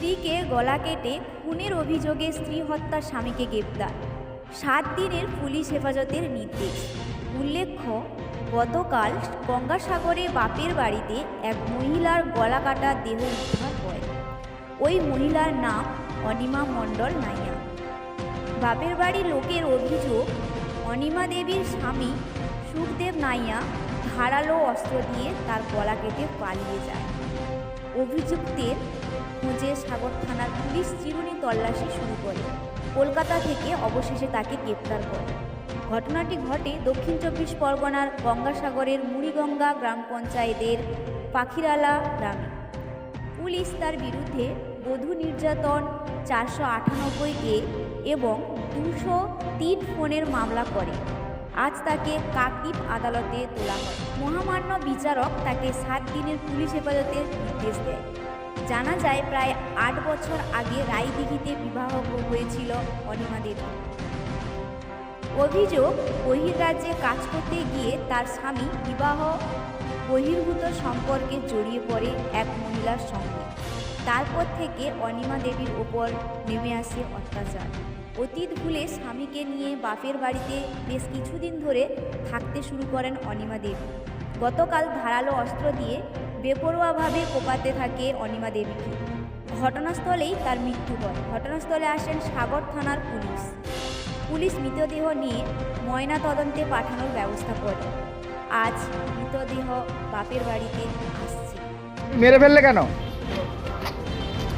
স্ত্রীকে গলা কেটে খুনের অভিযোগে স্ত্রী হত্যার স্বামীকে গ্রেপ্তার, 7 দিনের পুলিশ হেফাজতের নির্দেশ। উল্লেখ্য, গতকাল গঙ্গাসাগরে বাপের বাড়িতে এক মহিলার গলা কাটা দেহ উদ্ধার হয়। ওই মহিলার নাম অনিমা মণ্ডল নাইয়া। বাপের বাড়ির লোকের অভিযোগ, অনিমা দেবীর স্বামী সুখদেব নাইয়া ধারালো অস্ত্র দিয়ে তার গলা কেটে পালিয়ে যায়। অভিযুক্তের খোঁজে সাগর থানার পুলিশ চিরুনি তল্লাশি শুরু করে। কলকাতা থেকে অবশেষে তাকে গ্রেপ্তার করে। ঘটনাটি ঘটে দক্ষিণ 24 পরগনার গঙ্গাসাগরের মুড়িগঙ্গা গ্রাম পঞ্চায়েতের পাখিরালা গ্রামে। পুলিশ তার বিরুদ্ধে বধূ নির্যাতন 498A এবং 203 ফোনের মামলা করে। আজ তাকে কাকদ্বীপ আদালতে তোলা হয়। মহামান্য বিচারক তাকে 7 দিনের পুলিশ হেফাজতের নির্দেশ দেয়। জানা যায়, প্রায় 8 বছর আগে রায়দিঘিতে বিবাহ হয়েছিল অনিমা দেবী। অভিযোগ, বহির্রাজ্যে কাজ করতে গিয়ে তার স্বামী বিবাহ বহির্ভূত সম্পর্কে জড়িয়ে পড়ে এক মহিলার সঙ্গে। তারপর থেকে অনিমা দেবীর ওপর নেমে আসে অত্যাচার। অতীত ভুলে স্বামীকে নিয়ে বাপের বাড়িতে বেশ কিছুদিন ধরে থাকতে শুরু করেন অনিমা দেবী। গতকাল ধারালো অস্ত্র দিয়ে বেপরোয়াভাবে কোপাতে থাকে অনিমা দেবীকে। ঘটনাস্থলেই তার মৃত্যু হয়। ঘটনাস্থলে আসেন সাগর থানার পুলিশ। পুলিশ মৃতদেহ নিয়ে ময়না তদন্তে পাঠানোর ব্যবস্থা করে। আজ মৃতদেহ বাপের বাড়িতে আসছে। মেরে ফেললে কেন?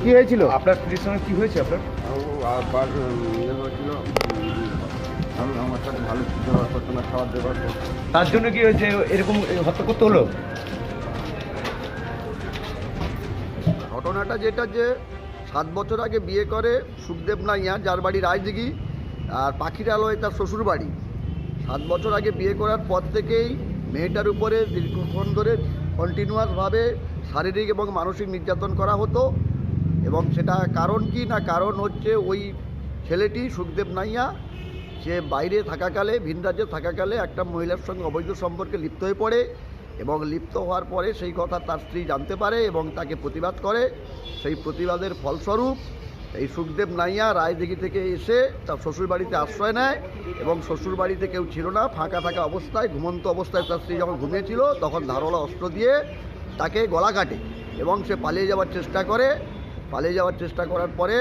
কি হয়েছিল? আপনার স্ত্রীর সঙ্গে কি হয়েছে আপনার? আবার হয়েছিল, আমি আমার সাথে ভালো ব্যবহার করতো না, খাবার ব্যবহার করতো। তার জন্য কি হয়েছে এরকম হত্যা করতে হলো? ঘটনাটা যেটা, যে 7 বছর আগে বিয়ে করে সুখদেব নাইয়া, যার বাড়ি রায়দিঘি, আর পাখিরালয় তার শ্বশুর বাড়ি। 7 বছর আগে বিয়ে করার পর থেকেই মেয়েটার উপরে দীর্ঘক্ষণ ধরে কন্টিনিউয়াসভাবে শারীরিক এবং মানসিক নির্যাতন করা হতো। এবং সেটা কারণ কি না, কারণ হচ্ছে ওই ছেলেটি সুখদেব নাইয়া, সে বাইরে থাকাকালে, ভিন রাজ্যে থাকাকালে একটা মহিলার সঙ্গে অবৈধ সম্পর্কে লিপ্ত হয়ে পড়ে এবং লিপ্ত হওয়ার পরে সেই কথা তার স্ত্রী জানতে পারে এবং তাকে প্রতিবাদ করে। সেই প্রতিবাদের ফলস্বরূপ এই সুখদেব নাইয়া রায়দিঘি থেকে এসে তার শ্বশুরবাড়িতে আশ্রয় নেয় এবং শ্বশুরবাড়িতে কেউ ছিল না, ফাঁকা থাকা অবস্থায়, ঘুমন্ত অবস্থায় তার স্ত্রী যখন ঘুমিয়েছিল তখন ধারালো অস্ত্র দিয়ে তাকে গলা কাটে এবং সে পালিয়ে যাওয়ার চেষ্টা করে। পালিয়ে যাওয়ার চেষ্টা করার পরে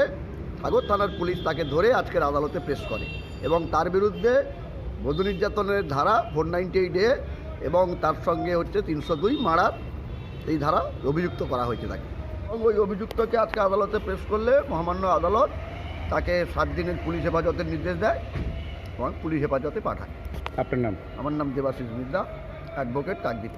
সাগর থানার পুলিশ তাকে ধরে আজকের আদালতে পেশ করে এবং তার বিরুদ্ধে বধূ নির্যাতনের ধারা 498A এবং তার সঙ্গে হচ্ছে 302 মারার এই ধারা অভিযুক্ত করা হয়েছে তাকে। এবং ওই অভিযুক্তকে আজকে আদালতে পেশ করলে মহামান্য আদালত তাকে 7 দিনের পুলিশ হেফাজতের নির্দেশ দেয় এবং পুলিশ হেফাজতে পাঠায়। আপনার নাম? আমার নাম দেবাশিস মিশ্রা, অ্যাডভোকেট, কাকদ্বীপ।